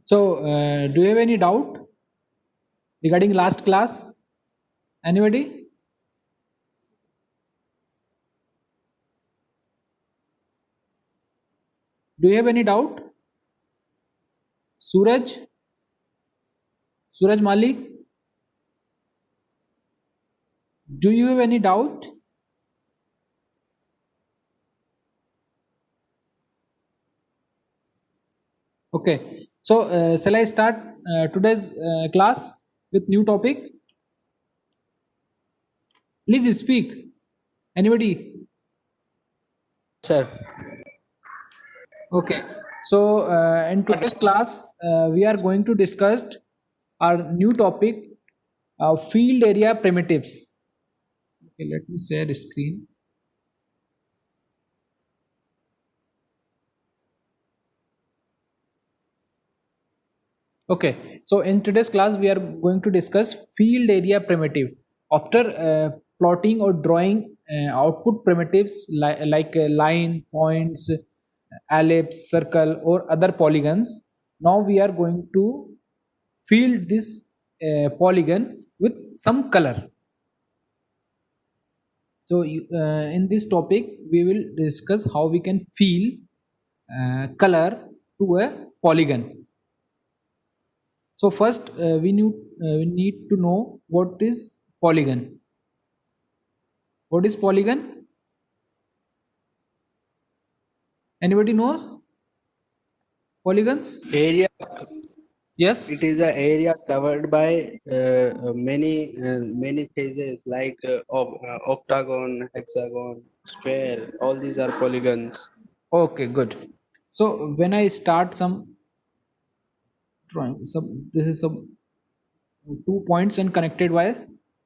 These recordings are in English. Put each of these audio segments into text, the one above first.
So, do you have any doubt regarding last class? Anybody? Do you have any doubt? Suraj? Suraj Mali? Do you have any doubt? Okay. So, shall I start today's class with new topic? Please speak. Anybody? Sir, Okay. So, in today's class, we are going to discuss our new topic, field area primitives. Okay, let me share the screen. Okay, so in today's class, we are going to discuss field area primitive. After plotting or drawing output primitives like line, points, ellipse, circle, or other polygons, now we are going to fill this polygon with some color. So, in this topic, we will discuss how we can fill color to a polygon. So first, we need to know what is polygon. What is polygon? Anybody knows polygons? area. Yes. It is an area covered by many phases like octagon, hexagon, square. All these are polygons. Okay, good. So when I start some drawing, this is some 2 points and connected by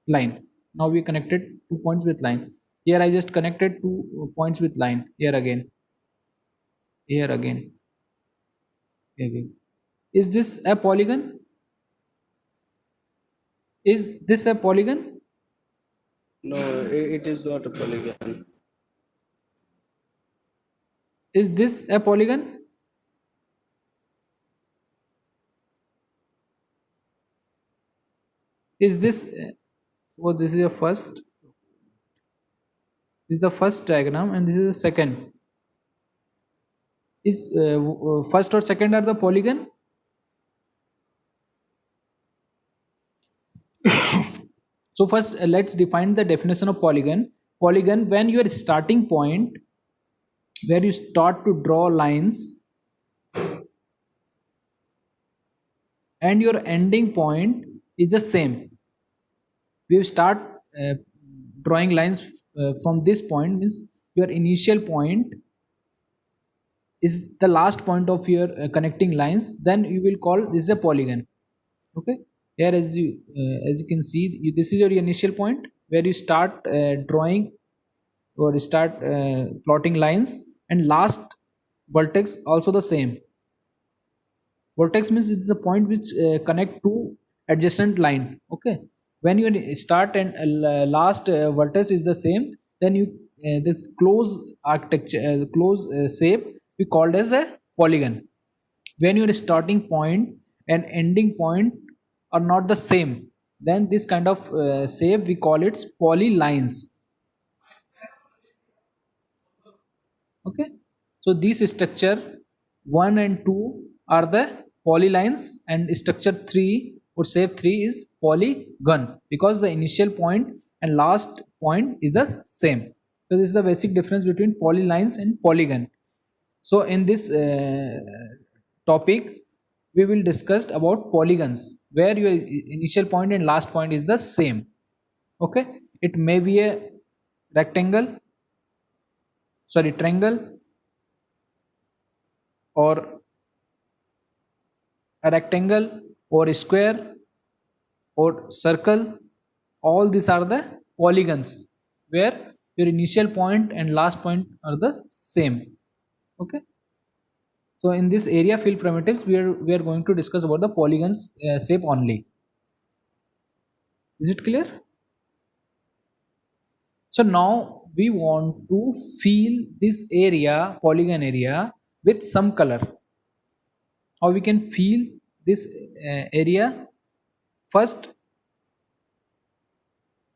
line. Now we connected 2 points with line. Here I just connected 2 points with line. Here again. Here again. Again. Is this a polygon? Is this a polygon? No, it is not a polygon. Is this a polygon? Is this so this is your first, this is the first diagram and this is the second. Is first or second are the polygon? So first let's define the definition of polygon. Polygon, when your starting point where you start to draw lines and your ending point is the same. We start uh, drawing lines from this point, means your initial point is the last point of your connecting lines, then you will call this a polygon. Okay, here as you can see, this is your initial point where you start drawing or start plotting lines, and last vertex also the same. Vertex means it's the point which connect to adjacent line. Okay, when you start and last vertex is the same, then you this close architecture, close shape we called as a polygon. When your starting point and ending point are not the same, then this kind of shape we call it polylines. Okay, so this structure 1 and 2 are the polylines, and structure 3 or shape 3 is polygon, because the initial point and last point is the same. So this is the basic difference between polylines and polygon. So in this topic we will discuss about polygons where your initial point and last point is the same. Okay, it may be a rectangle, sorry, triangle, or a rectangle, or a square, or circle. All these are the polygons where your initial point and last point are the same. Okay, so in this area field primitives we are going to discuss about the polygons shape only. Is it clear? So now we want to fill this area, polygon area, with some color. How we can fill this area, first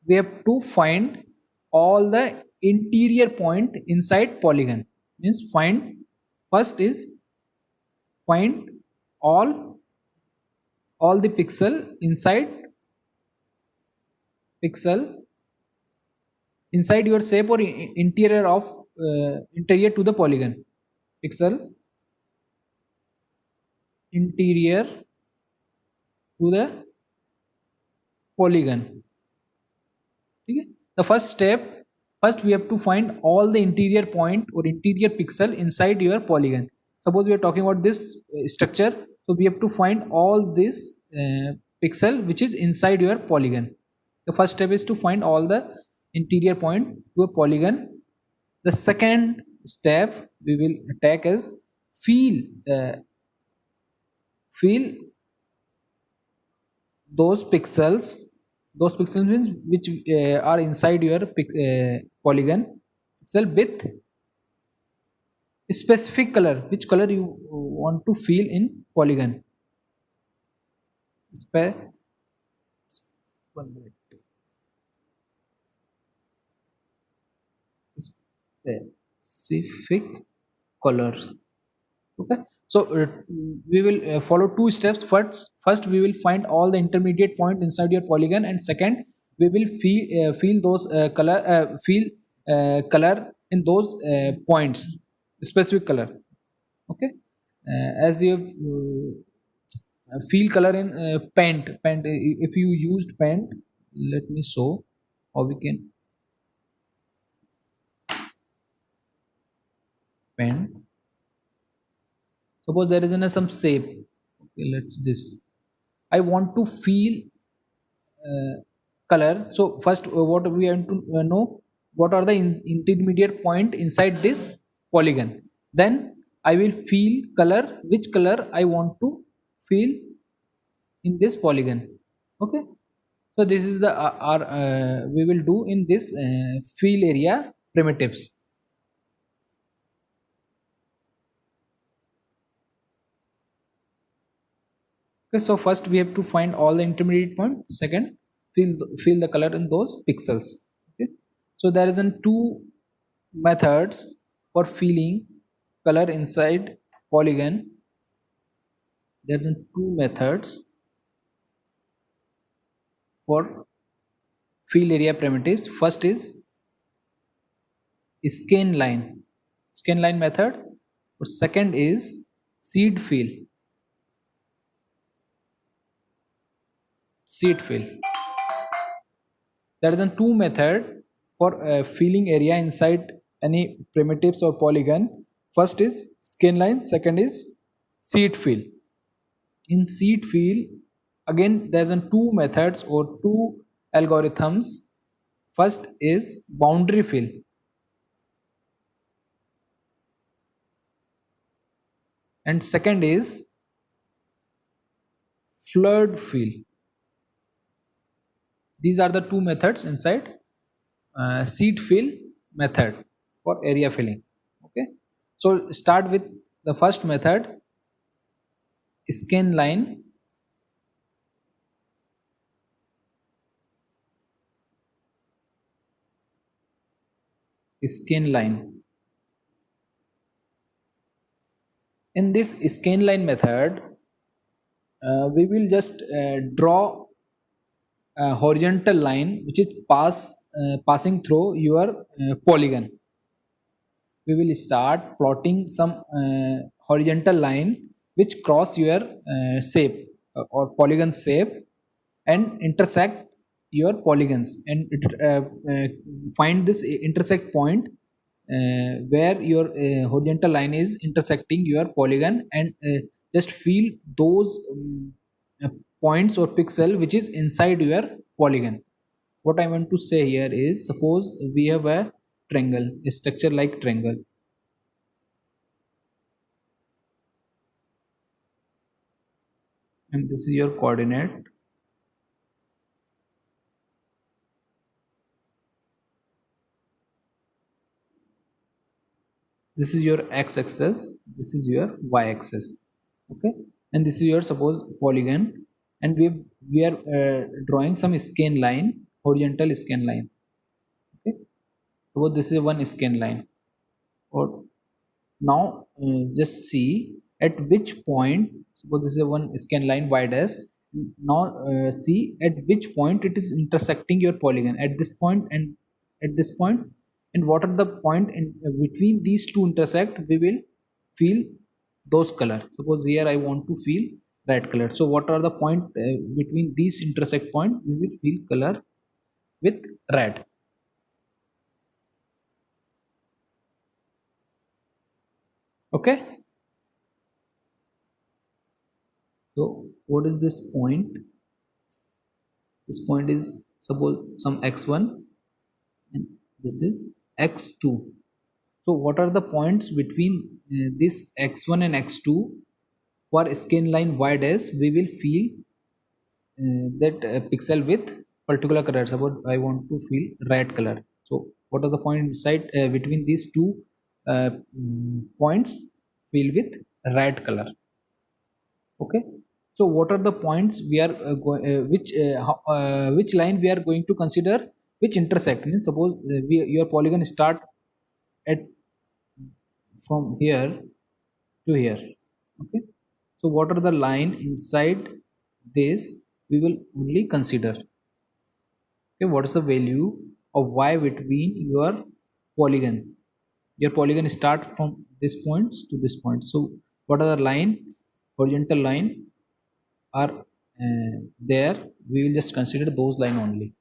we have to find all the interior point inside polygon. Means find, first is find all the pixel inside your shape or interior of interior to the polygon. Pixel interior to the polygon. Okay? The first step, first we have to find all the interior point or interior pixel inside your polygon. Suppose we are talking about this structure, so we have to find all this pixel which is inside your polygon. The first step is to find all the interior point to a polygon. The second step we will take is feel feel those pixels means which are inside your polygon pixel with specific color, which color you want to feel in polygon. Spe- one minute. Specific colors. Okay, so we will follow two steps. First we will find all the intermediate point inside your polygon, and second we will feel those color in those points, specific color. Okay, as you have feel color in paint. If you used paint, let me show how we can paint. Suppose there is in some shape. Okay, let's this. I want to feel color. So first what we have to know, what are the intermediate point inside this polygon. Then I will feel color, which color I want to feel in this polygon. Okay, so this is the our we will do in this fill area primitives. Okay, so first we have to find all the intermediate point. Second, fill the color in those pixels. Okay, so there is in two methods for filling color inside polygon. There's in two methods for fill area primitives. First is scan line method, or second is seed fill. There is a two method for filling area inside any primitives or polygon. First is scan line, second is seed fill. In seed fill, again there's a two methods or two algorithms. First is boundary fill, and second is flood fill. These are the two methods inside seed fill method for area filling. Okay, so start with the first method, scan line. Scan line. In this scan line method, we will just draw a horizontal line which is passing through your polygon. We will start plotting some horizontal line which cross your shape or polygon shape and intersect your polygons, and find this intersect point where your horizontal line is intersecting your polygon, and just feel those uh, points or pixel which is inside your polygon. What I want to say here is, suppose we have a triangle, a structure like triangle. And this is your coordinate. This is your x-axis, this is your y-axis. Okay, and this is your suppose polygon, and we are drawing some scan line, horizontal scan line. Okay, suppose this is one scan line. Or now just see at which point, suppose this is a one scan line y dash. Now see at which point it is intersecting your polygon, at this point and at this point, and what are the point in between these two intersect, we will feel those color. Suppose here I want to feel red color, so what are the point between these intersect point, we will feel color with red. Okay, so what is this point? This point is suppose some x1, and this is x2. So what are the points between this x1 and x2? For scan line y dash, we will feel that pixel with particular color. Suppose I want to feel red color, so what are the points inside between these two points filled with red color? Okay, so what are the points we are which line we are going to consider, which intersect? Means suppose your polygon start at from here to here. Okay, so what are the line inside this, we will only consider. Okay, what is the value of y between your polygon start from this point to this point. So what are the line, horizontal line are there, we will just consider those line only.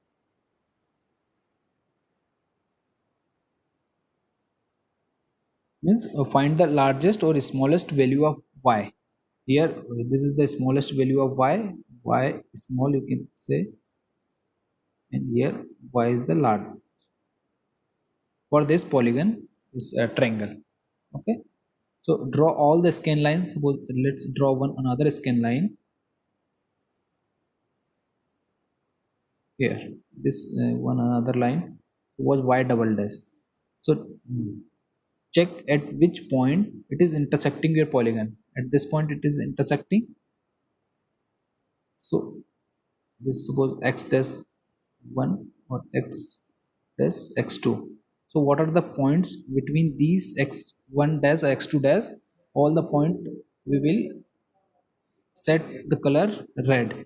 Means find the largest or smallest value of y. Here this is the smallest value of y small you can say, and here y is the large for this polygon, is a triangle. Okay, so draw all the scan lines. Suppose let's draw one another scan line here, this one another line was y double dash. So check at which point it is intersecting your polygon. At this point it is intersecting, so this suppose x dash 1 or x dash x2. So what are the points between these x1 dash or x2 dash? All the point we will set the color red.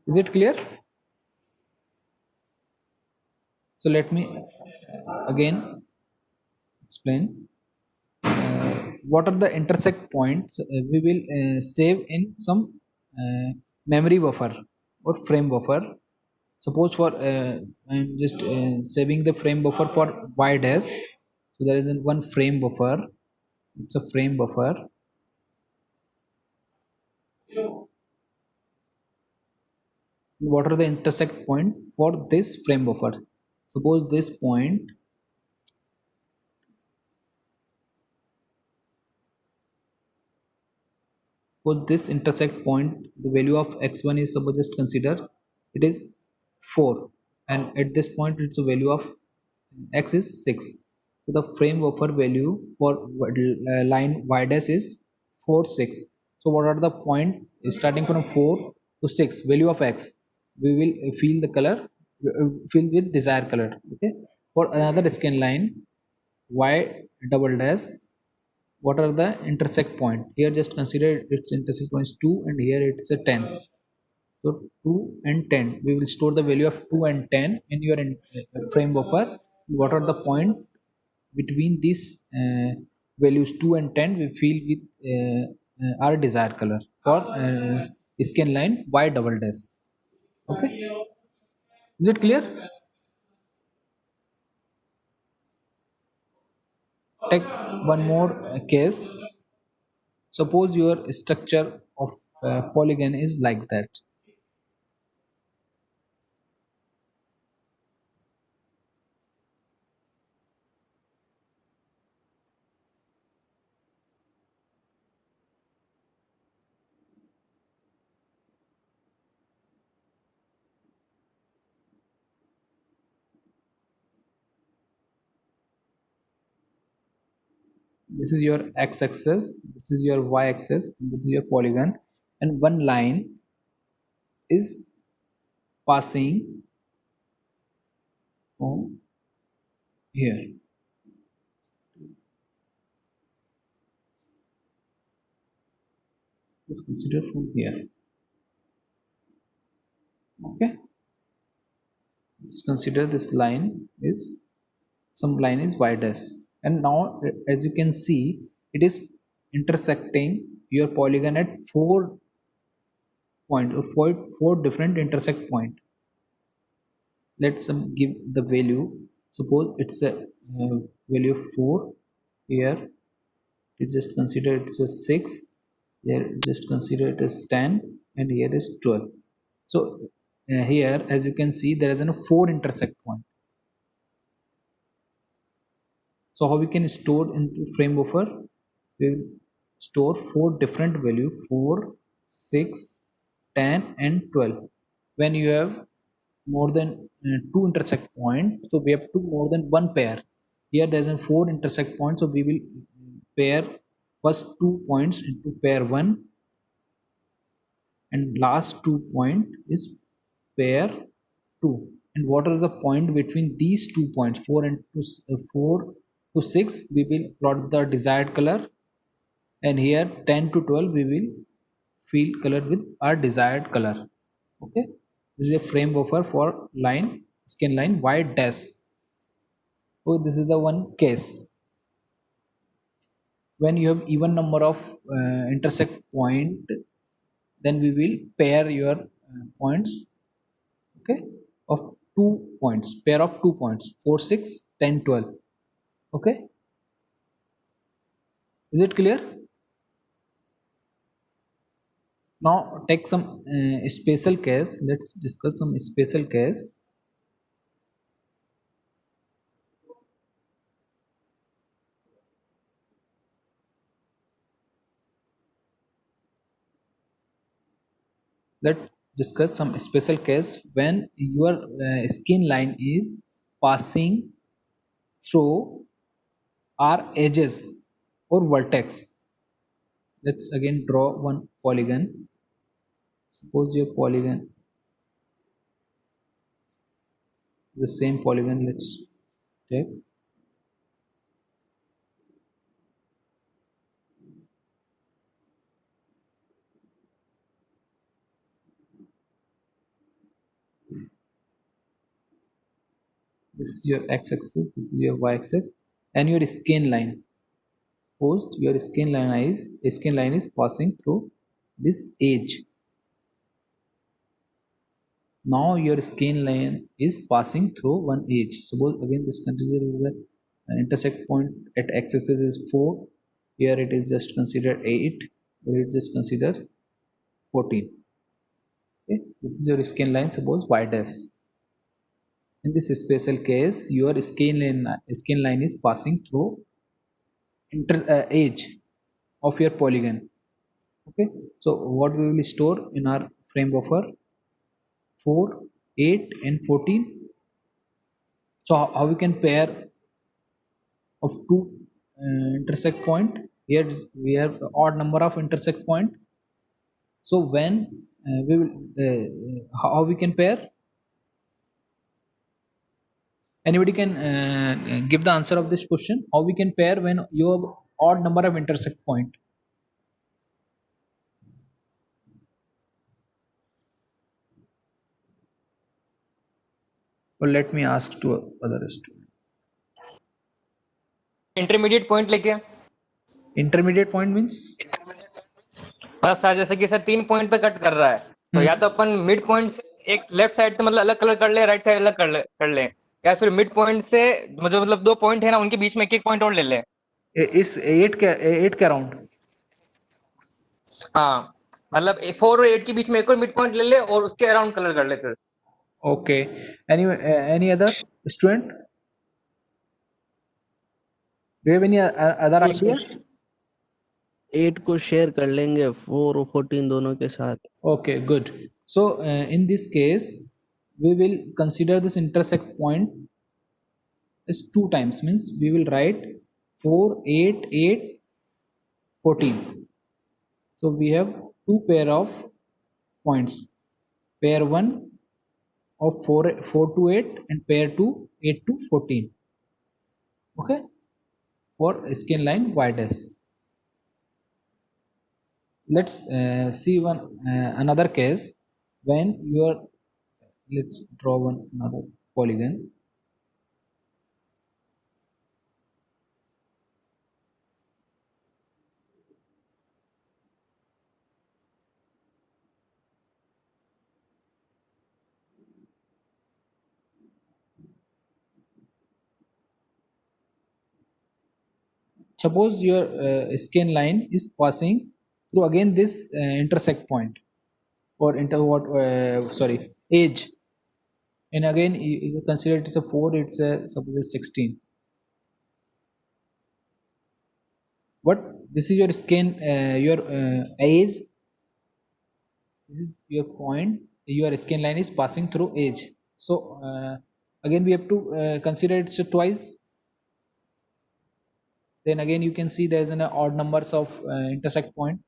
Is it clear? So let me again explain. What are the intersect points we will save in some memory buffer or frame buffer. Suppose for I'm just saving the frame buffer for y dash. So there is one frame buffer, it's a frame buffer. What are the intersect point for this frame buffer? Suppose this point, for this intersect point, the value of x1 is, suppose just consider it is 4, and at this point its a value of x is 6. So the frame buffer value for line y dash is 4 6. So what are the point starting from 4 to 6 value of x, we will fill the color, fill with desired color. Okay, for another scan line y double dash, what are the intersect point? Here just consider its intersect points 2, and here it's a 10. So 2 and 10, we will store the value of 2 and 10 in your frame buffer. What are the point between these values 2 and 10, we fill with our desired color for scan line y double dash. Okay, is it clear? Take one more case. Suppose your structure of polygon is like that. this is your x-axis, this is your y-axis, and this is your polygon, and one line is passing from here. Let's consider from here. Okay, let's consider this line is some line is y dash, and now as you can see, it is intersecting your polygon at four different intersect point. Let's give the value. Suppose it's a value of 4 here. You just consider it's a 6 here, just consider it as 10, and here is 12. So here as you can see there is a 4 intersect point. So how we can store into frame buffer? We will store 4 different value: 4, 6, 10 and 12. When you have more than 2 intersect points, so we have to more than one pair. Here there is a 4 intersect points, so we will pair first 2 points into pair 1, and last 2 point is pair 2. And what are the point between these 2 points, 4 and 4 to 6? We will plot the desired color, and here 10 to 12 we will fill color with our desired color. Okay, this is a frame buffer for line, scan line y dash. So this is the one case when you have even number of intersect point, then we will pair your points, okay, of 2 points, pair of 2 points, 4, 6, 10, 12. Okay, is it clear? Now take some special case. Let's discuss some special case. Let's discuss some special case when your skin line is passing through our edges or vertex. Let's again draw one polygon. Suppose your polygon, the same polygon, let's take. This is your x-axis, this is your y-axis, and your skin line. Suppose your skin line is passing through this edge. Now your skin line is passing through one edge. Suppose again this consider is the intersect point at x-axis is 4. Here it is just considered 8. Here it just consider 14. Okay, this is your skin line. Suppose y dash. In this special case, your skin line is passing through edge of your polygon. Okay, so what we will store in our frame buffer? 4, 8 and 14. So how we can pair of 2 intersect point? Here we have odd number of intersect point. So when we will how we can pair? Anybody can give the answer of this question? How we can pair when you have odd number of intersect point? Well, let me ask to other student. Intermediate point लेके Intermediate point means? बस sir जैसे कि sir 3 point पे cut कर रहा है तो या तो अपन मिड पॉइंट से एक लेफ्ट साइड पे मतलब अलग कलर कर ले, राइट साइड अलग कर ले या फिर मिड पॉइंट से मतलब 2 पॉइंट है ना उनके बीच में एक पॉइंट और ले ले। इस 8 के अराउंड? हाँ मतलब 4 और 8 के बीच में एक और मिड पॉइंट ले ले और उसके अराउंड कलर कर ले फिर। Okay. Any other student? Do you have any other idea? 8 को शेयर कर लेंगे 4 और 14 दोनों के साथ. Okay, good. So in this case, we will consider this intersect point as 2 times. Means we will write 4, 8, 8, 14. So we have two pair of points. Pair 1 of 4 to 8 and pair 2 8 to 14. Okay, for scan line y dash. Let's see one another case when you are, let's draw one another polygon. Suppose your scan line is passing through again this intersect point or inter what sorry edge, and again you consider it as a 4, it's a suppose it's 16. What, this is your scan your edge, this is your point, your scan line is passing through edge. So again we have to consider it twice. Then again you can see there's an odd numbers of intersect point.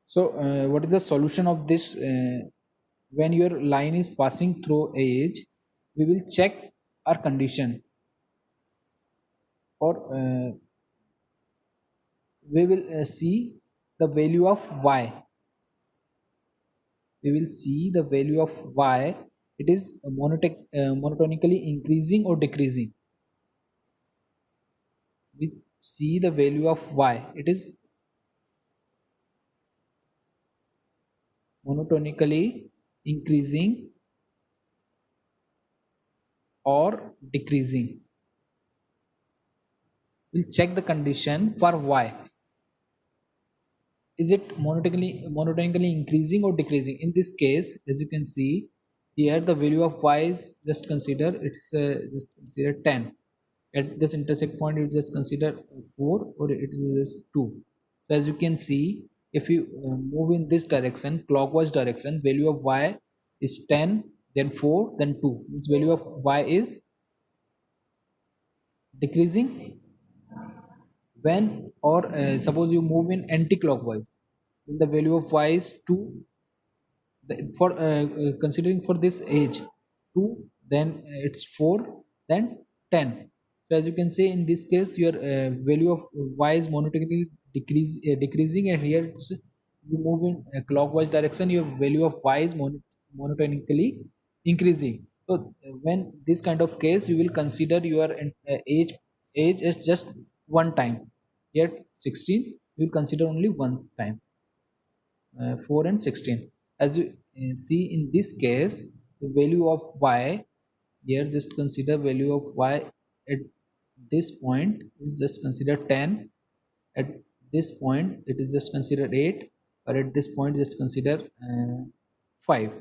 So what is the solution of this? When your line is passing through edge, we will check our condition, or we will see the value of y. We will see the value of y. It is monotonically increasing or decreasing. We see the value of y. It is monotonically increasing or decreasing. We'll check the condition for y. Is it monotonically increasing or decreasing? In this case, as you can see here, the value of y is just consider just consider 10. At this intersect point, you just consider 4, or it is just 2. So as you can see, if you move in this direction, clockwise direction, value of y is 10, then 4, then 2. This value of y is decreasing. When, or suppose you move in anti-clockwise, then the value of y is 2. For considering for this edge 2, then it's 4, then 10. So as you can see, in this case your value of y is monotonically decreasing, and here it's, you move in clockwise direction, your value of y is monotonically increasing. So when this kind of case, you will consider your age as just one time. Yet 16 you will consider only one time. 4 and 16. As you see in this case, the value of y here, just consider value of y at this point is just consider 10, at this point it is just consider 8, or at this point just consider 5.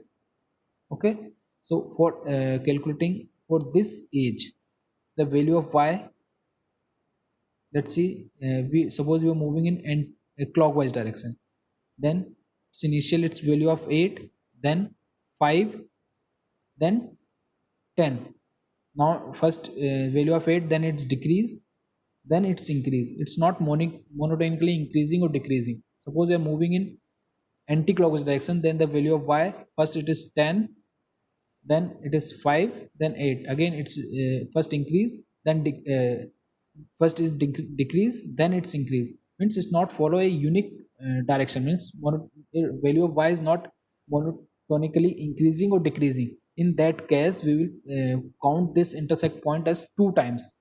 Okay, so for calculating for this age, the value of y, let's see, we suppose we are moving in a clockwise direction, then its initial its value of 8, then 5, then 10. Now first value of 8, then it's decrease, then it's increase. It's not monotonically increasing or decreasing. Suppose you are moving in anti-clockwise direction, then the value of y, first it is 10, then it is 5, then 8. Again it's first increase, then first is decrease, then it's increase. Means it's not follow a unique direction. Means value of y is not monotonically increasing or decreasing. In that case, we will count this intersect point as 2 times.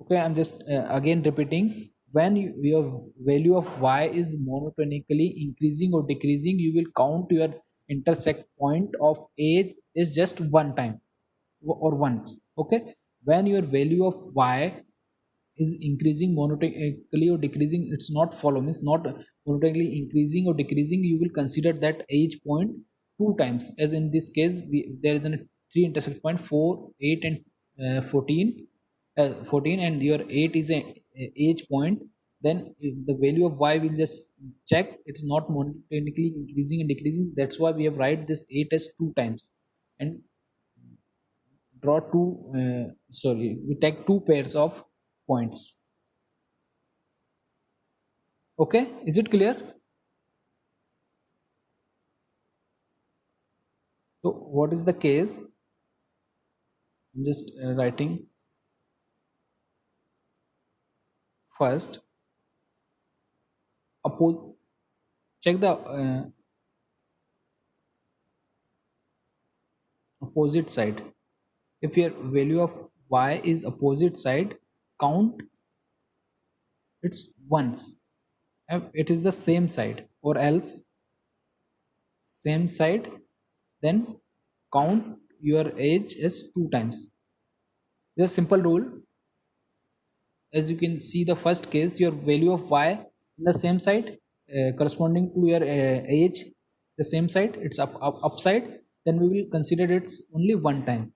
Okay, I'm just again repeating, when your value of y is monotonically increasing or decreasing, you will count your intersect point of age is just one time or once. Okay, when your value of y is increasing monotonically or decreasing, it's not follow, means not monotonically increasing or decreasing, you will consider that age point 2 times. As in this case, there is a 3 intersect point, 4, 8 and 14, 14, and your 8 is a age point. Then the value of y will just check, it's not monotonically increasing and decreasing. That's why we have write this 8 as 2 times, and draw two we take two pairs of points. Okay, is it clear? So what is the case? I'm just writing first. Check the opposite side. If your value of y is opposite side, count its ones. If it is the same side, or else same side, then count your age as 2 times. There's a simple rule. As you can see, the first case, your value of y in the same side corresponding to your age, the same side, it's upside, then we will consider it's only one time.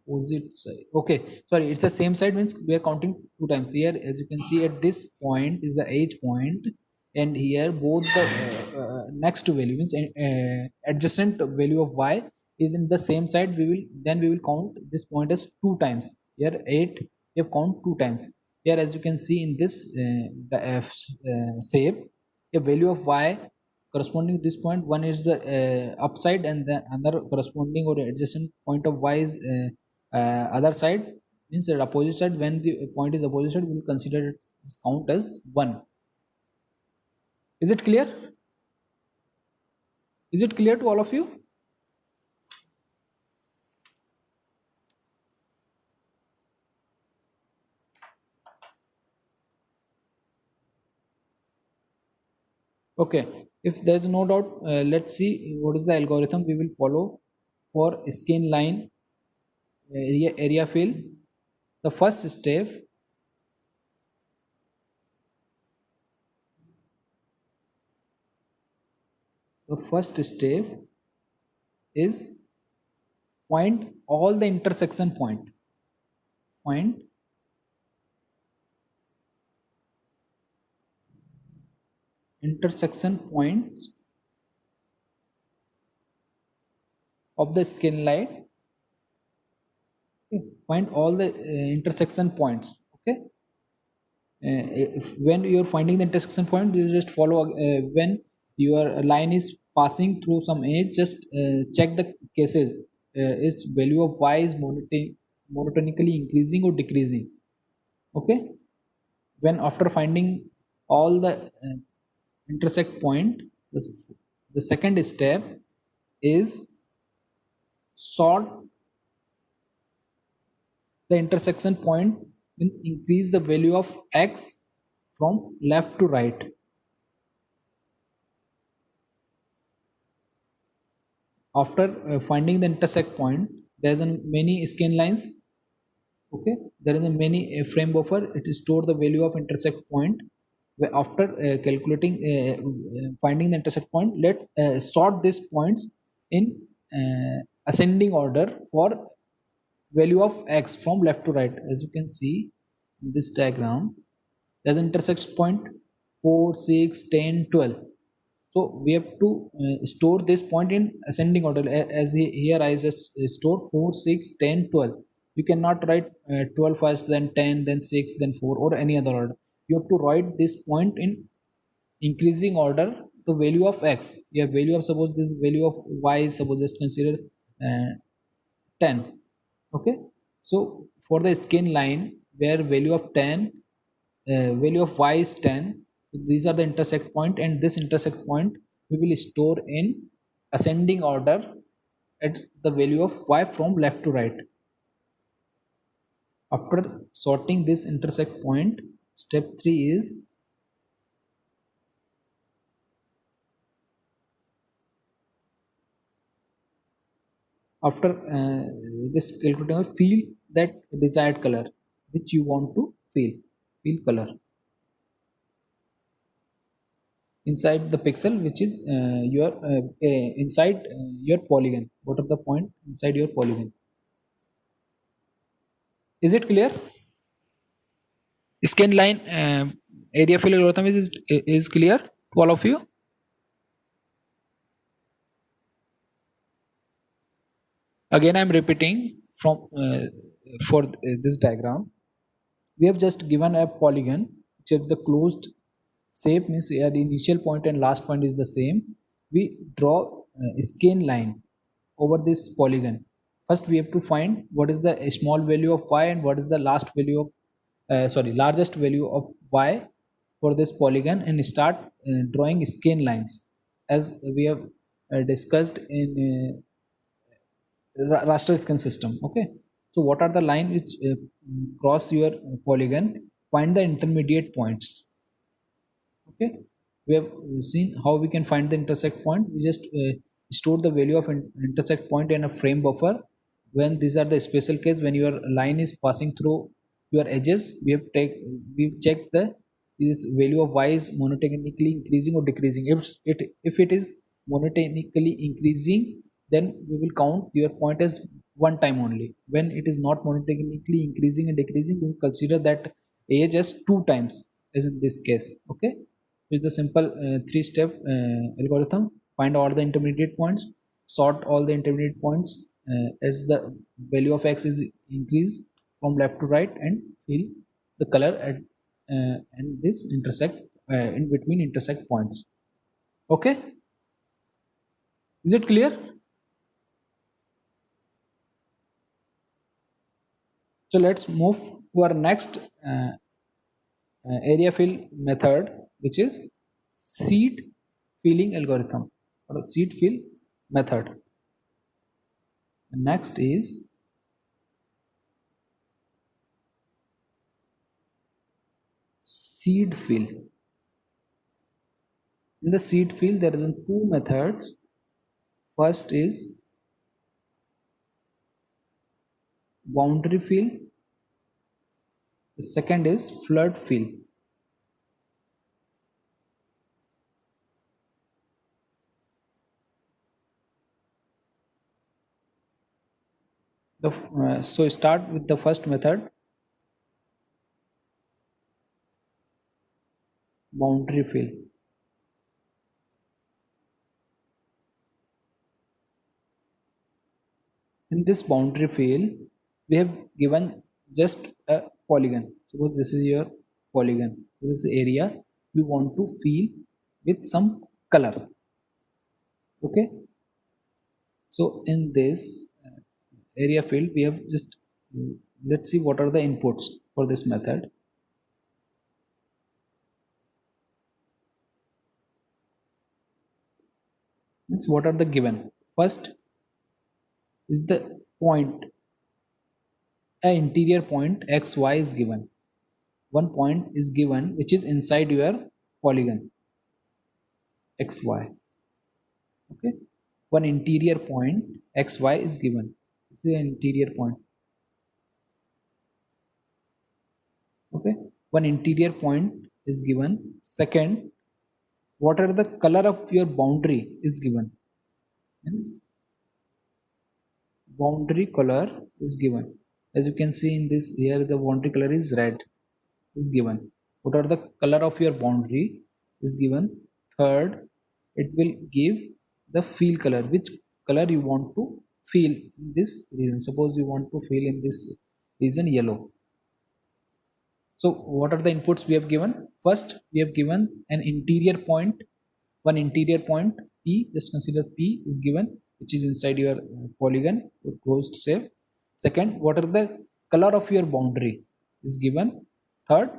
Opposite side. Okay, sorry, it's the same side means we are counting 2 times. Here, as you can see, at this point is the age point, and here both the next value means adjacent value of y is in the same side. We will count this point as 2 times. Here 8 we have count 2 times. Here, as you can see in this shape, a value of y corresponding to this point, one is the upside, and the another corresponding or adjacent point of y is other side, means the opposite side. When the point is opposite side, we will consider its count as 1. Is it clear? Is it clear to all of you? Okay, if there is no doubt, let's see what is the algorithm we will follow for skin line area fill. The first step, is find all the intersection point. Find intersection points of the skin line. Find all the intersection points. Okay, when you're finding the intersection point, you just follow when your line is passing through some edge, just check the cases. Its value of y is monotonically increasing or decreasing. Okay, when after finding all the intersect point, the second step is sort the intersection point and increase the value of x from left to right. After finding the intersect point, there's a many scan lines. Okay, there is a many frame buffer. It is store the value of intersect point. After calculating finding the intersect point, let sort these points in ascending order for value of x from left to right. As you can see in this diagram, there's an intersection point 4, 6, 10, 12. So we have to store this point in ascending order. As here I just store 4, 6, 10, 12. You cannot write 12 first, then 10, then 6, then 4, or any other order. You have to write this point in increasing order to value of x. You have value of, suppose this value of y, suppose just consider 10. Okay, so for the skin line where value of 10, value of y is 10, these are the intersect point, and this intersect point we will store in ascending order at the value of y from left to right. After sorting this intersect point, step 3 is after this calculating, feel that desired color which you want to feel color inside the pixel, which is your inside your polygon. What are the point inside your polygon? Is it clear? Scan line area fill algorithm is clear to all of you? Again, I'm repeating from for this diagram. We have just given a polygon which is the closed shape, means the initial point and last point is the same. We draw a skein line over this polygon. First we have to find what is the small value of y and what is the last value of largest value of y for this polygon, and start drawing skein lines as we have discussed in raster scan system. Okay, so what are the line which cross your polygon? Find the intermediate points. Okay, we have seen how we can find the intersect point. We just store the value of intersect point in a frame buffer. When these are the special case, when your line is passing through your edges, we check the this value of y is monotonically increasing or decreasing. If it is monotonically increasing, then we will count your point as one time only. When it is not monotonically increasing and decreasing, we will consider that age as two times, as in this case. Okay, with the simple three-step algorithm, find all the intermediate points, sort all the intermediate points as the value of x is increased from left to right, and fill the color at and this intersect in between intersect points. Okay, is it clear? So let's move to our next area fill method, which is seed filling algorithm or seed fill method. Next is seed fill. In the seed fill, there is two methods. First is boundary fill. The second is flood fill. So start with the first method, boundary fill. In this boundary fill, we have given just a polygon. Suppose this is your polygon. This is the area we want to fill with some color. Okay. So in this area field, we have just let's see what are the inputs for this method. Means what are the given? First is the point, a interior point xy is given. One point is given which is inside your polygon xy. Okay, one interior point xy is given. This is an interior point. Okay, one interior point is given. Second, what are the color of your boundary is given. Means boundary color is given. As you can see in this here, the boundary color is red is given. What are the color of your boundary is given. Third, it will give the fill color, which color you want to fill in this region. Suppose you want to fill in this region yellow. So what are the inputs we have given? First, we have given an interior point, one interior point P, just consider P is given, which is inside your polygon or closed shape. Second, what are the color of your boundary is given. Third,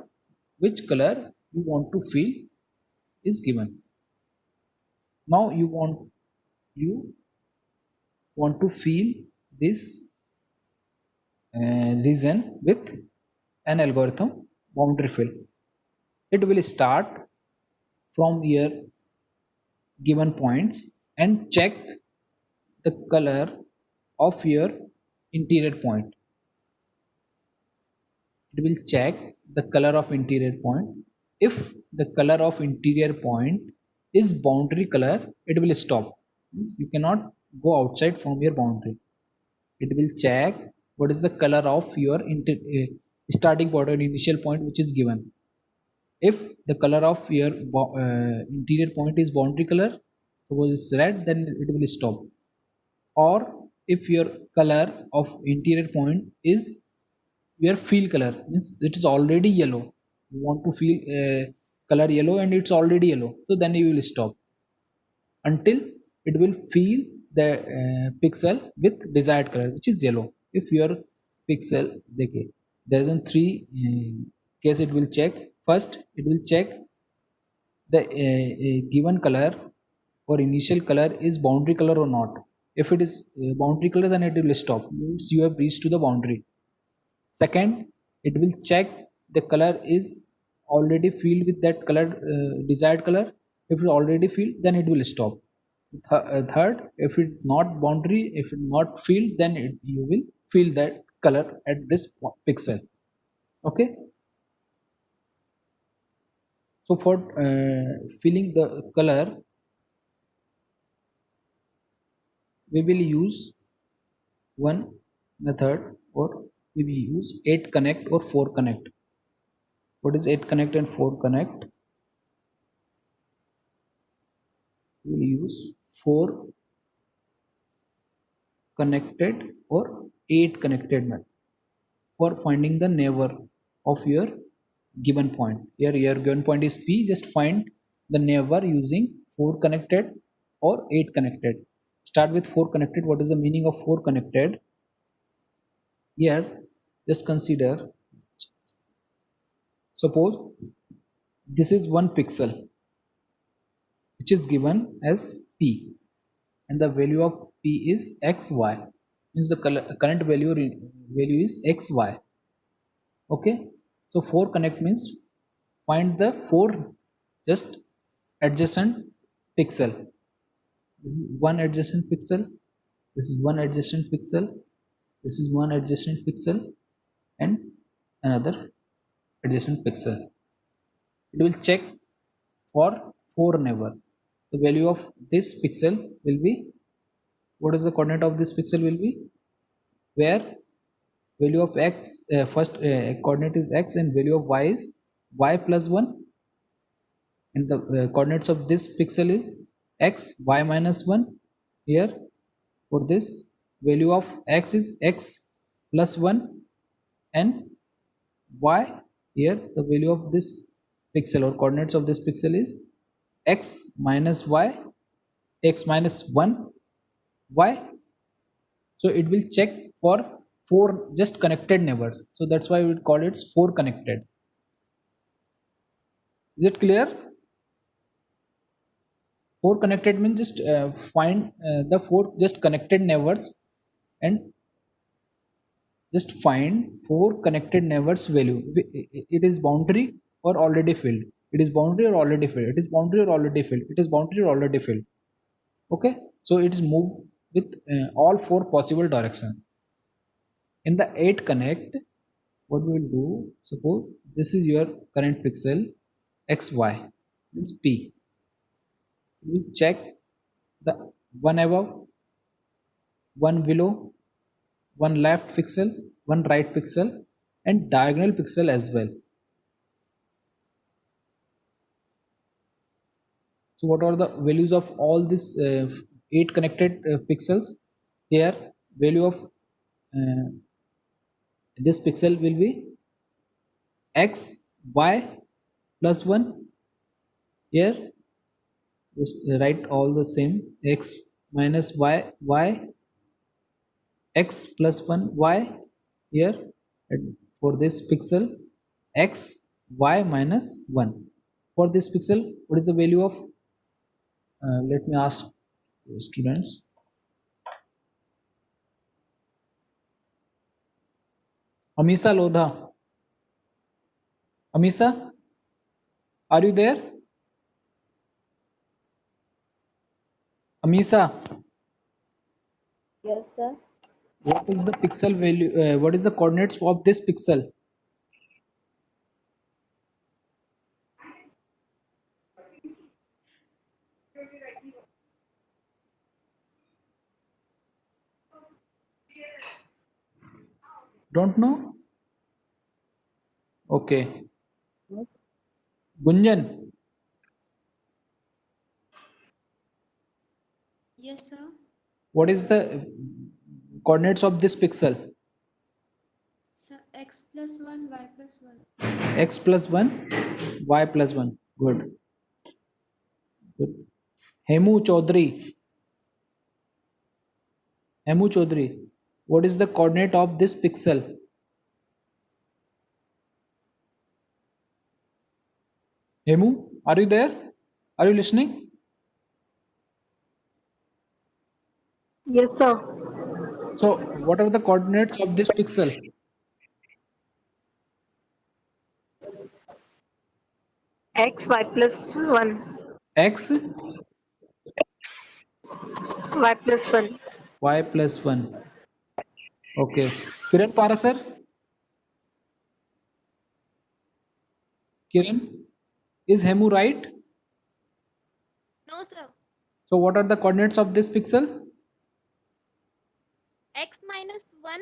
which color you want to fill is given. Now you want to fill this region with an algorithm, boundary fill. It will start from your given points and check the color of your interior point. It will check the color of interior point. If the color of interior point is boundary color, it will stop. Means you cannot go outside from your boundary. It will check what is the color of your starting point or initial point which is given. If the color of your interior point is boundary color, suppose it's red, then it will stop. Or if your color of interior point is your field color, means it is already yellow, you want to feel color yellow and it's already yellow, so then you will stop until it will fill the pixel with desired color which is yellow. If your pixel देखिए there is a three case it will check. First it will check the given color or initial color is boundary color or not. If it is boundary color, then it will stop, means you have reached to the boundary. Second, it will check the color is already filled with that color, desired color. If it already filled, then it will stop. Third, if it's not boundary, if it's not filled, then you will fill that color at this pixel. Okay. So for filling the color, we will use one method, or we will use 8 connect or 4 connect. What is 8 connect and 4 connect? We will use 4 connected or 8 connected method for finding the neighbor of your given point. Here your given point is P, just find the neighbor using 4 connected or 8 connected. Start with 4 connected. What is the meaning of 4 connected? Here just consider, suppose this is one pixel which is given as P and the value of P is xy, means the current value is xy. Okay, so 4 connect means find the 4 just adjacent pixel. This is one adjacent pixel, this is one adjacent pixel, this is one adjacent pixel, and another adjacent pixel. It will check for 4 neighbor. The value of this pixel will be, what is the coordinate of this pixel will be, where value of x, first coordinate is x and value of y is y plus 1, and the coordinates of this pixel is x y minus 1. Here for this value of x is x plus 1 and y, here the value of this pixel or coordinates of this pixel is x minus y, x minus 1 y. So it will check for 4 just connected neighbors, so that's why we would call it 4 connected. Is it clear? 4 connected means just find the 4 just connected neighbors and just find 4 connected neighbors value. It is boundary or already filled, it is boundary or already filled, it is boundary or already filled, it is boundary or already filled. Okay, so it is moved with all 4 possible direction. In the 8 connect, what we will do, suppose this is your current pixel xy, means P. We will check the one above, one below, one left pixel, one right pixel, and diagonal pixel as well. So what are the values of all these 8 connected pixels? Here value of this pixel will be x y plus 1. Here just write all the same, x minus y y, x plus 1 y. Here for this pixel x y minus 1. For this pixel, what is the value of, let me ask students. Amisa Lodha, Amisa, are you there? Amisa, Yes, sir. what is the pixel value, what is the coordinates of this pixel? Don't know? Okay. Gunjan, Yes, sir. what is the coordinates of this pixel? So x plus 1, y plus 1. X plus 1, y plus 1. Good. Good. Hemu Chaudhary. Hemu Chaudhary, what is the coordinate of this pixel? Hemu, are you there? Are you listening? Yes, sir. So, what are the coordinates of this pixel? X, y plus 1. X, Y plus 1. y plus 1. Okay. Kiran Parasar? Kiran, is Hemu right? No, sir. So, what are the coordinates of this pixel? X minus 1,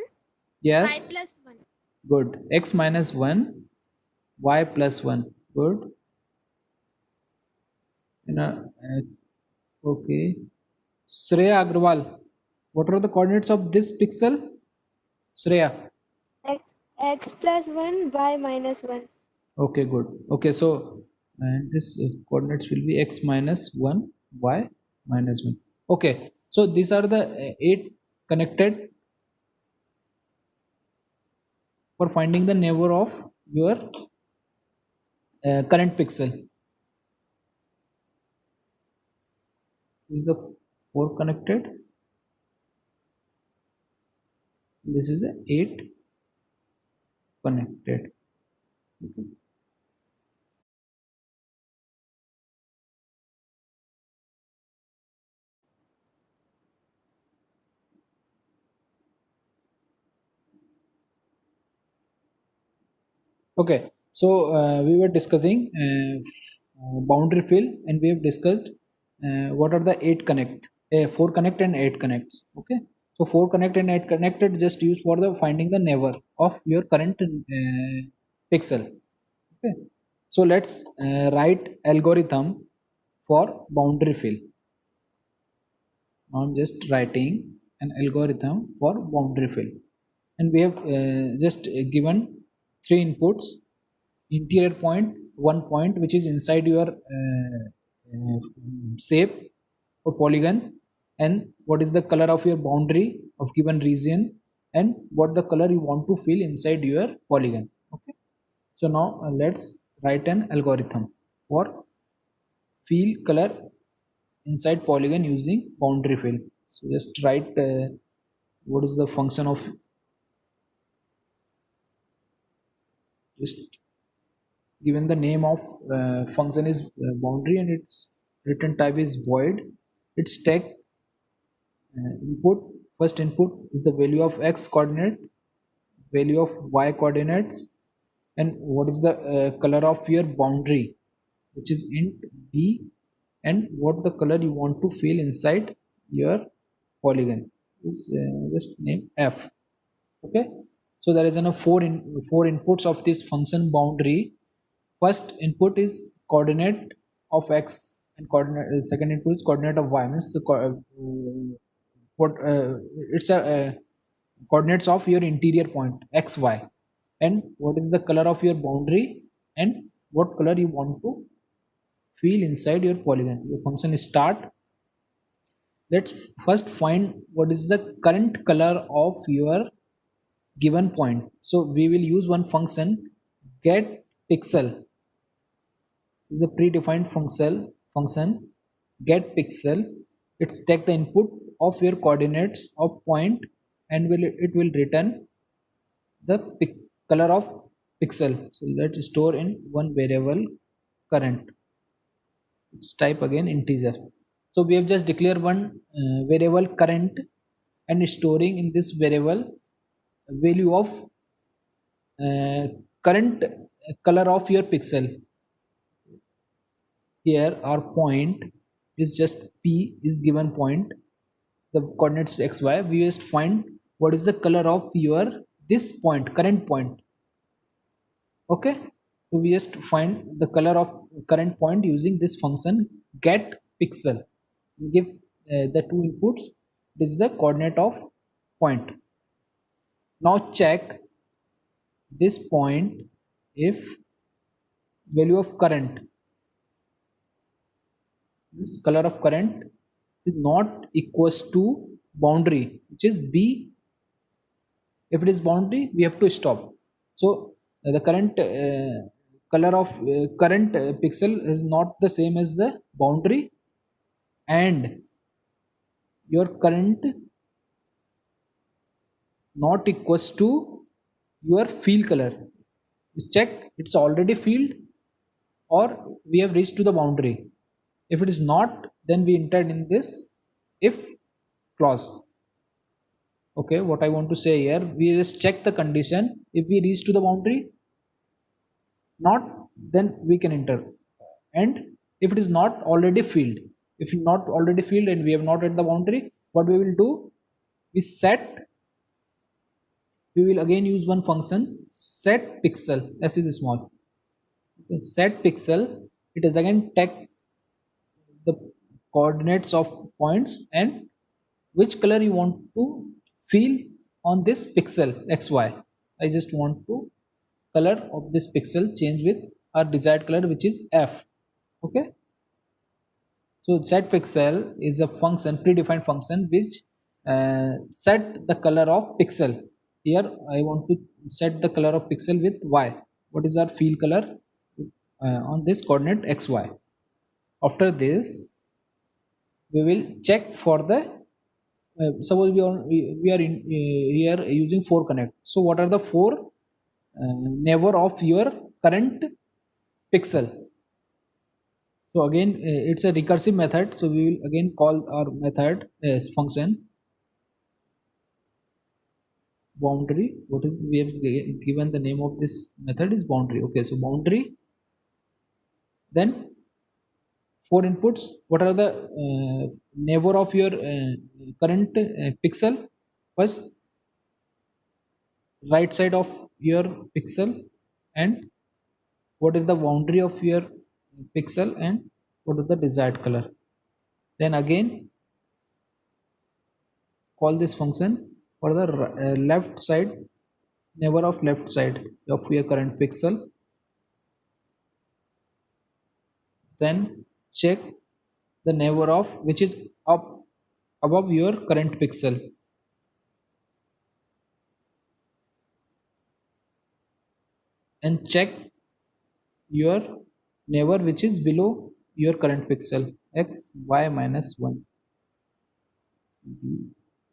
Yes. y plus 1. Good. X minus 1, y plus 1. Good. Okay. Shreya Agrawal, what are the coordinates of this pixel? Shreya. X plus 1, y minus 1. Okay, good. Okay, so and this coordinates will be x minus 1, y minus 1. Okay, so these are the 8 connected for finding the neighbor of your current pixel. Is the 4 connected? This is the 8 connected. Okay. Okay, so we were discussing boundary fill, and we have discussed what are the 8 connect, 4 connect and 8 connects. Okay, so 4 connect and 8 connected just use for the finding the neighbor of your current pixel. Okay, so let's write algorithm for boundary fill. Now I'm just writing an algorithm for boundary fill, and we have just given 3 inputs: interior point, 1 point which is inside your shape or polygon, and what is the color of your boundary of given region, and what the color you want to fill inside your polygon. Okay, so now let's write an algorithm for fill color inside polygon using boundary fill. So just write what is the function of, just given the name of function is boundary, and its return type is void. Its tag input, first input is the value of x coordinate, value of y coordinates, and what is the color of your boundary, which is int b, and what the color you want to fill inside your polygon is just name f. Okay, so there is enough 4 inputs of this function boundary. First input is coordinate of x, and coordinate, second input is coordinate of y, means the what it's a coordinates of your interior point x y, and what is the color of your boundary, and what color you want to fill inside your polygon. Your function is start. Let's first find what is the current color of your given point. So we will use one function, get pixel is a predefined function get pixel. It's take the input of your coordinates of point, and it will return the color of pixel. So let's store in one variable current. Let's type again integer. So we have just declared one variable current, and storing in this variable value of current color of your pixel. Here our point is just p is given point, the coordinates xy. We just find what is the color of your this point, current point. Okay, so we just find the color of current point using this function get pixel. We give the 2 inputs. This is the coordinate of point. Now check this point if value of current, this color of current is not equals to boundary, which is B. If it is boundary, we have to stop. So the current color of current pixel is not the same as the boundary, and your current not equals to your field color. Just check it's already field or we have reached to the boundary. If it is not, then we entered in this if clause. Okay, what I want to say here, we just check the condition. If we reach to the boundary, not, then we can enter. And if it is not already filled, if it's not already filled and we have not at the boundary, what we will do, we will again use one function, set pixel, s is small. Okay, set pixel, it is again take the coordinates of points and which color you want to fill on this pixel xy. I just want to color of this pixel change with our desired color, which is f. Okay, so set pixel is a function, predefined function, which set the color of pixel. Here I want to set the color of pixel with y. What is our field color on this coordinate xy? After this, we will check for the suppose we are in here using 4 connect. So what are the 4 neighbor of your current pixel? So again it's a recursive method, so we will again call our method function boundary. What is, we have given the name of this method is boundary. Okay, so boundary, then 4 inputs. What are the neighbor of your current pixel? First, right side of your pixel, and what is the boundary of your pixel, and what is the desired color. Then again call this function for the left side, neighbor of left side of your current pixel. Then check the neighbor of which is up above your current pixel. And check your neighbor which is below your current pixel, x, y minus 1. B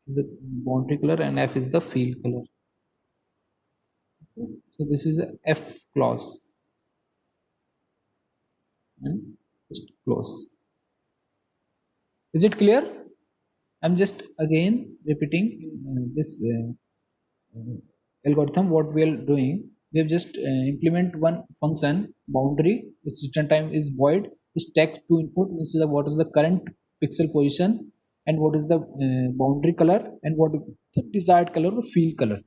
is the boundary color and f is the field color. Okay. So this is a f clause and just close. Is it clear? I'm just again repeating this algorithm. What we are doing, we have just implement one function boundary, which certain time is void, is take 2 input, means what is the current pixel position and what is the boundary color and what is the desired color or field color.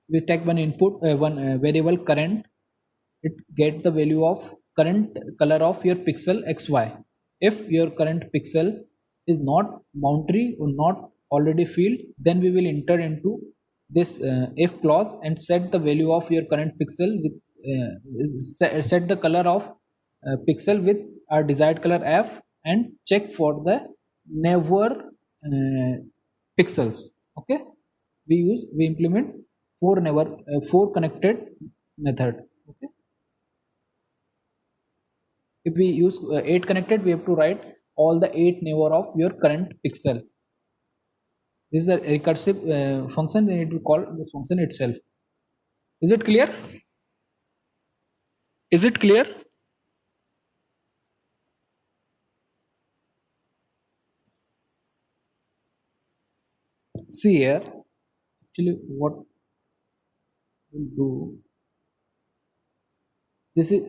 We take one input, one variable current, it get the value of current color of your pixel xy. If your current pixel is not boundary or not already field, then we will enter into this if clause and set the value of your current pixel with set the color of pixel with our desired color f and check for the neighbor pixels. Okay, we implement 4 connected method. Okay, if we use 8 connected, we have to write all the 8 neighbor of your current pixel. This is the recursive function, then it will call this function itself. Is it clear? Is it clear? See here, actually what we'll do, this is,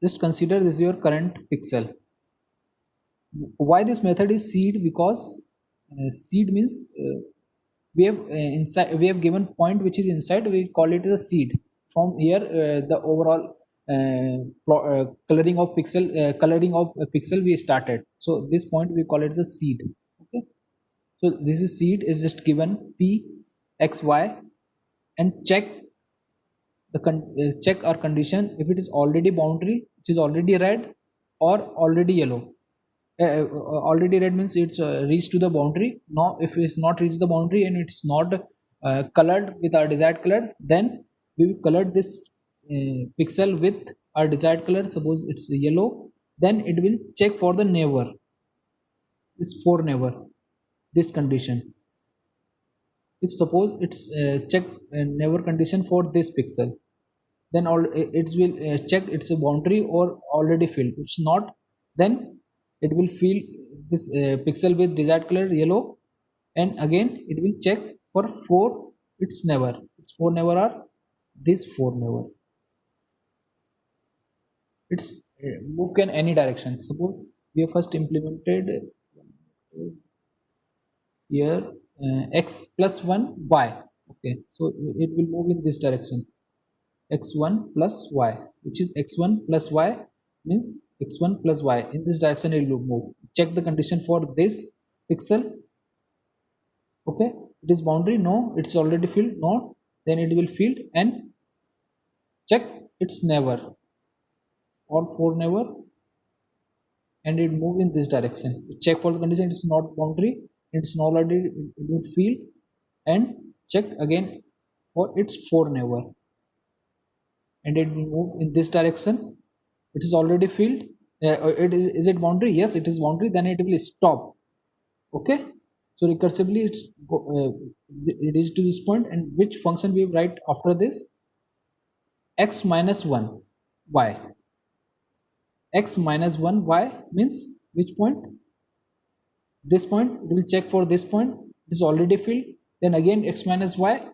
just consider this is your current pixel. Why this method is seed? Because seed means we have inside, we have given point which is inside, we call it as a seed. From here the overall coloring of pixel we started, so this point we call it as a seed. Okay, so this is seed is just given P X Y and check check our condition if it is already boundary, which is already red or already yellow. Already red means it's reached to the boundary. Now if it's not reached the boundary and it's not colored with our desired color, then we will color this pixel with our desired color. Suppose it's yellow, then it will check for the neighbor, this for neighbor, this condition. If suppose it's check neighbor condition for this pixel, then all it will check it's a boundary or already filled. If it's not, then it will fill this pixel with desired color yellow, and again it will check for its neighbor. Its four neighbor are this four neighbor. It's move can any direction. Suppose we have first implemented here x plus 1 y. Okay, so it will move in this direction, x1 plus y, which is x1 plus y means x1 plus y. In this direction it will move. Check the condition for this pixel. Okay, it is boundary, no, it's already filled, no, then it will fill and check its neighbor, all four neighbor, and it move in this direction. Check for the condition, it's not boundary, it's not already, it will fill and check again for its four neighbor, and it will move in this direction. It is already filled. Is it boundary? Yes, it is boundary. Then it will stop. Okay, so recursively it is to this point, and which function we write after this? X minus 1 y. X minus 1 y means which point? This point. It will check for this point. This is already filled. Then again x minus y.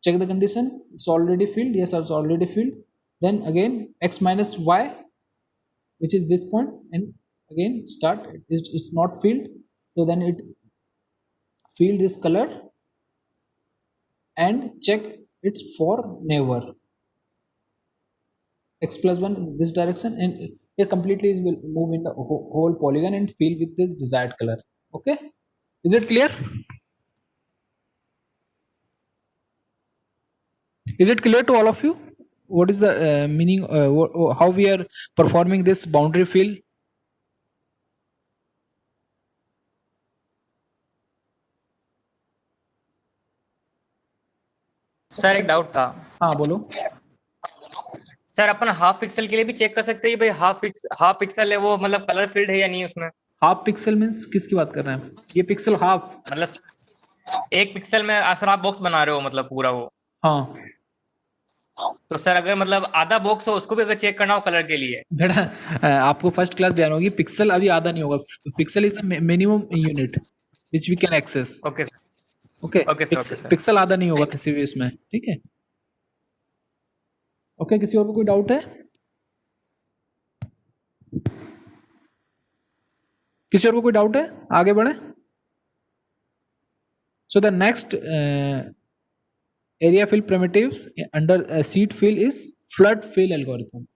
Check the condition. It's already filled. Yes, it's already filled. Then again x minus y, which is this point, and again start. It's not filled. So then it fill this color and check its for neighbor. X plus 1 in this direction, and it completely will move in the whole polygon and fill with this desired color. Okay, is it clear? Is it clear to all of you? What is the meaning? How we are performing this boundary fill? Sir एक doubt था हाँ बोलो. Sir, अपन half pixel के लिए भी check कर सकते हैं कि भाई हाफ पिक्सल है वो मतलब कलर फील्ड है या नहीं उसमें? हाफ पिक्सल मीन्स किसकी बात कर रहे हैं? ये पिक्सल हाफ, मतलब एक पिक्सल में सर आप बॉक्स बना रहे हो मतलब पूरा वो, हाँ. तो सर अगर मतलब आधा बॉक्स हो उसको भी अगर चेक करना हो कलर के लिए? बेटा आपको फर्स्ट क्लास ध्यान होगी, पिक्सल अभी आधा नहीं होगा. Pixel is the minimum unit which we can access. Okay okay, okay sir. Pixel आधा नहीं होगा किसी भी इसमें. ठीक है. ओके, किसी और को कोई डाउट है? किसी और को कोई डाउट है? आगे बढ़े. So the next area fill primitives under seed fill is flood fill algorithm.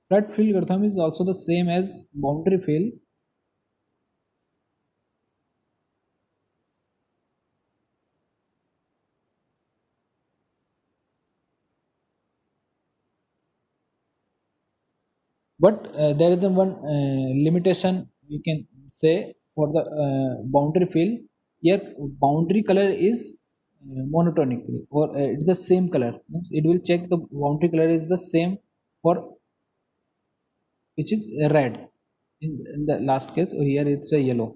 Flood fill algorithm is also the same as boundary fill. But there is a one limitation you can say for the boundary fill. Here boundary color is monotonically, or it's the same color, means it will check the boundary color is the same for which is red in the last case, or here it's a yellow.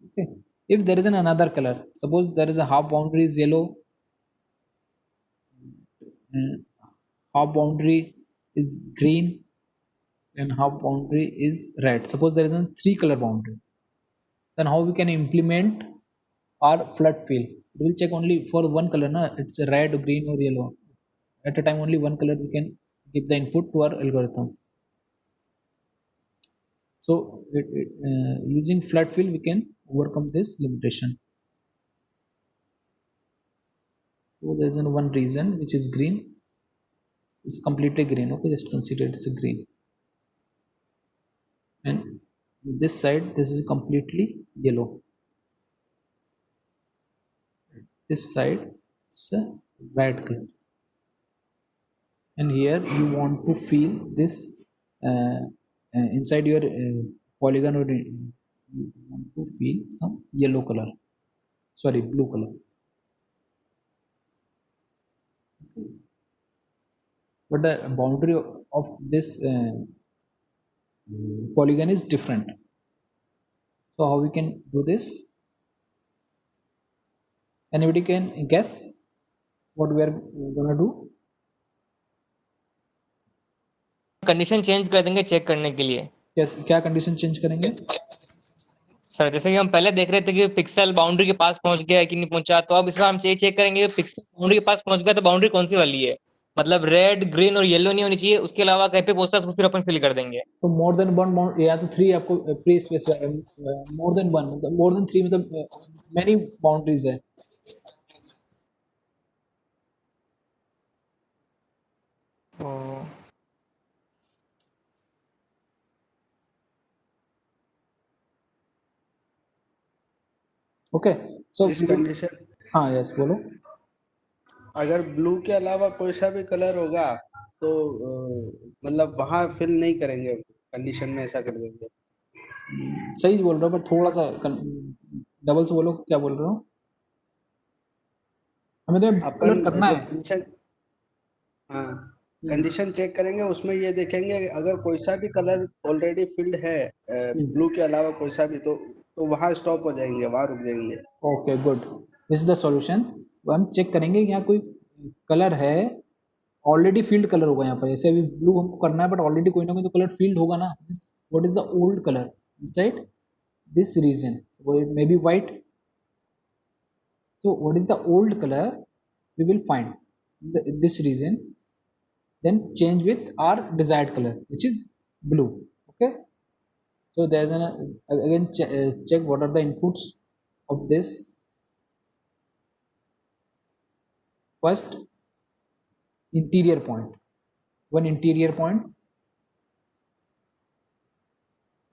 Okay, if there is another color, suppose there is a half boundary is yellow and half boundary is green and half boundary is red. Suppose there is a 3 color boundary, then how we can implement our flood fill? It will check only for one color, na? It's red, green or yellow. At a time only one color we can give the input to our algorithm. So using flood fill we can overcome this limitation. So there is one reason which is green. It's completely green. Okay, just consider it's a green. And this side this is completely yellow. this side it's a red color, and here you want to feel this inside your polygon, or you want to feel some yellow color, sorry, blue color. But the boundary of this polygon is different. So how we can do this? Anybody can guess what we are gonna do? Condition change कर देंगे check करने के लिए। Yes, क्या condition change करेंगे? Sir जैसे कि हम पहले देख रहे थे कि पिक्सल बाउंड्री के पास पहुंच गया है कि नहीं पहुंचा, तो अब इस बार हम चेक करेंगे कि पिक्सल बाउंड्री के पास पहुंच गया तो बाउंड्री कौन सी वाली है, मतलब रेड, ग्रीन और येलो नहीं होनी चाहिए, उसके अलावा कहीं पे पोस्टर्स को फिर अपन फिल कर देंगे। तो मोर देन वन, या तो 3 आपको pre specify, more than one मतलब मोर देन 3 मतलब मैनी बाउंड्रीज है। ओके, सो इस कंडीशन, हाँ यस बोलो। अगर ब्लू के अलावा कोई सा भी कलर होगा तो मतलब वहां फिल नहीं करेंगे, कंडीशन में ऐसा कर देंगे। सही बोल रहे हो, पर थोड़ा सा डबल से बोलो, क्या बोल रहे हो? हमें तो कलर अपन करना जो है। कंडीशन, हाँ, कंडीशन चेक करेंगे, उसमें ये देखेंगे अगर कोई सा भी कलर ऑलरेडी फिल्ड है ब्लू के अलावा कोई सा भी, तो वहां स्टॉप हो जाएंगे, वहां रुक जाएंगे। Okay good, this is the solution. हम चेक करेंगे कि यहाँ कोई कलर है, ऑलरेडी फील्ड कलर होगा यहाँ पर, जैसे अभी ब्लू हमको करना है बट ऑलरेडी कोई ना कोई तो कलर फील्ड होगा ना। What is the old colour inside this region? So it may be white. So what is the old color we will find in this region, then change with our desired color, which is blue. Okay, so there's an again check what are the inputs of this. First, interior point, one interior point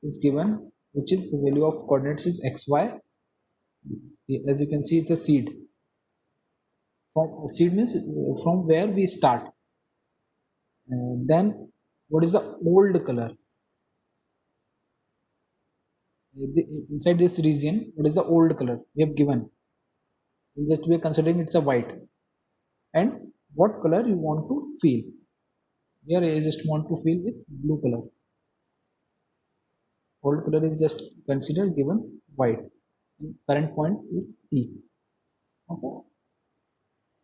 is given, which is the value of coordinates is xy. As you can see, it's a seed. From seed means from where we start. Then what is the old color? Inside this region, what is the old color we have given? Just we are considering it's a white. And what color you want to fill? Here I just want to fill with blue color. Old color is just considered given white. And current point is T. Okay.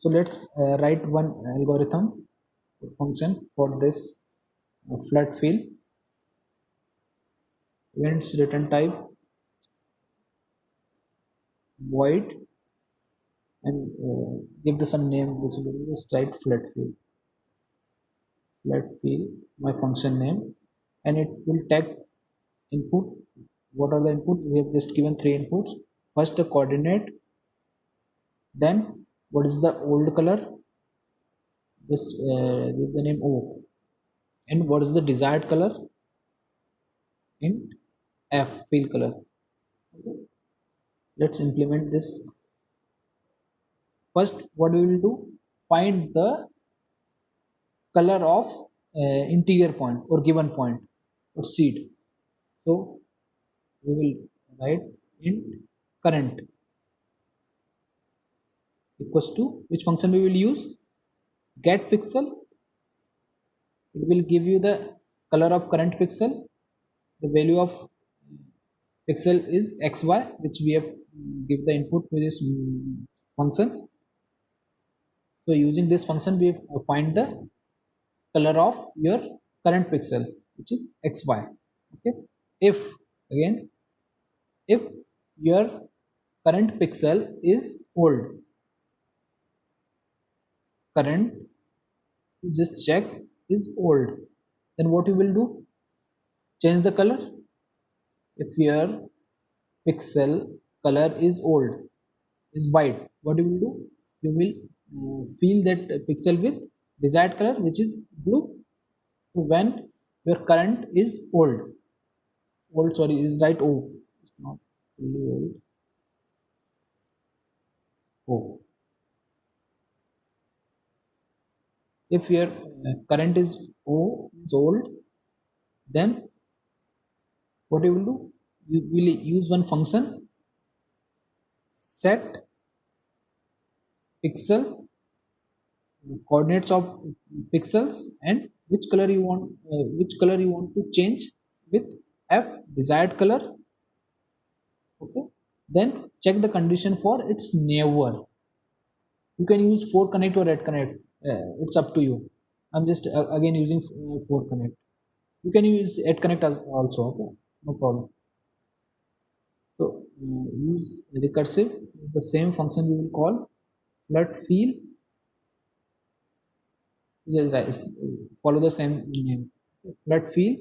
So let's write one algorithm function for this flat fill. Events return type void, and give the some name. This will be just write flat fill. Flat fill, my function name, and it will take input. What are the input? We have just given 3 inputs. First a coordinate, then what is the old color, just give the name O, and what is the desired color, int F, fill color. Okay. Let's implement this. First what we will do, find the color of interior point or given point or seed. So we will write int current equals to, which function we will use, get pixel. It will give you the color of current pixel. The value of pixel is xy, which we have give the input to this function. So using this function we find the color of your current pixel, which is xy. Okay, if again if your current pixel is old, current is just check is old, then what you will do, change the color. If your pixel color is old, is white, what you will do, you will fill that pixel with desired color, which is blue. So when your current is old, sorry, is right O, it's not fully old, O. if your current is O, is old, then what you will do, you will use one function, set pixel coordinates of pixels and which color you want to change with f desired color. Okay, then check the condition for its neighbor. You can use 4 connect or red connect, it's up to you. I'm just again using 4 connect. You can use 8 connect as also. Okay, no problem. So use recursive is the same function we will call flood fill. Follow the same name, flood fill.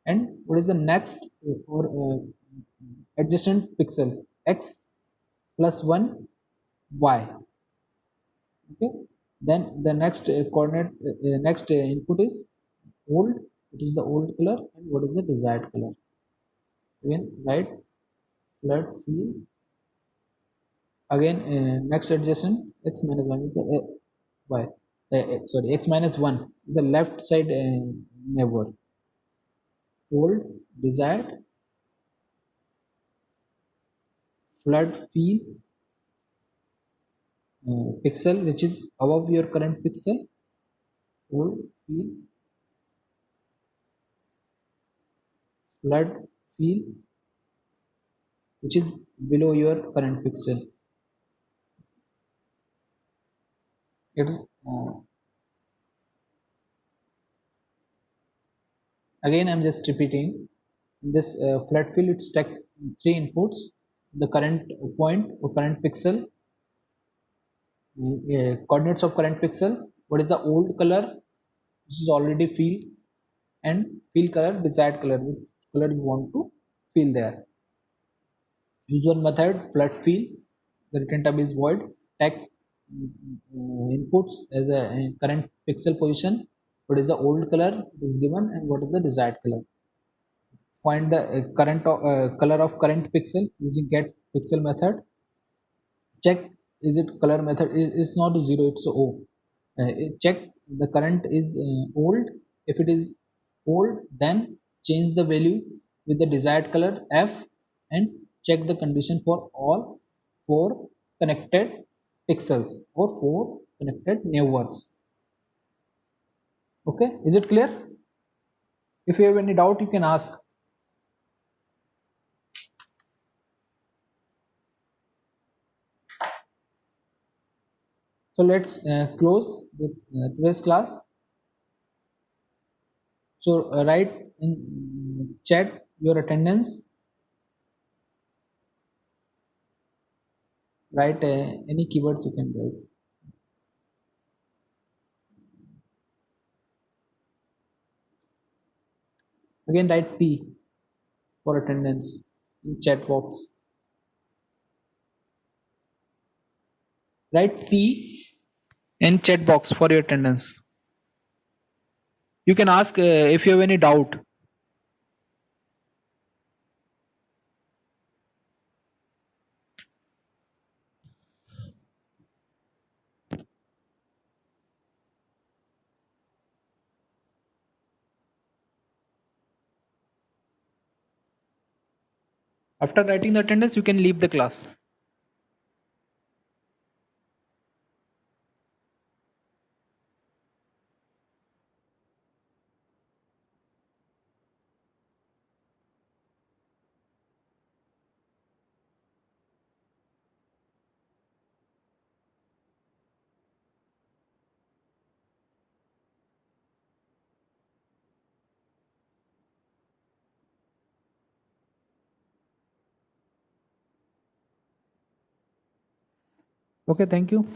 And what is the next or adjacent pixel? X plus 1 y. Okay, then the next coordinate next input is old. It is the old color, and what is the desired color? Again write flood fill. Again next adjacent, x minus 1 is the y. Sorry, x minus 1 is the left side neighbor. Old, desired, flood fill, pixel which is above your current pixel, old fill, flood fill which is below your current pixel. It is again I'm just repeating. In this flood fill, it's take 3 inputs: the current point or current pixel, coordinates of current pixel, what is the old color which is already filled, and fill color, desired color, which color you want to fill there. Use one method, flood fill. The return type is void. Take inputs as a current pixel position, what is the old color it is given, and what is the desired color. Find the current color of current pixel using get pixel method. Check is it color method is not 0, it's O. Check the current is old. If it is old, then change the value with the desired color F, and check the condition for all 4 connected pixels or 4 connected neighbors. Okay, is it clear? If you have any doubt, you can ask. So let's close this today's class. So write in chat your attendance. Write any keywords you can write. Again write P for attendance in chat box. Write P in chat box for your attendance. You can ask if you have any doubt. After writing the attendance, you can leave the class. Okay, thank you.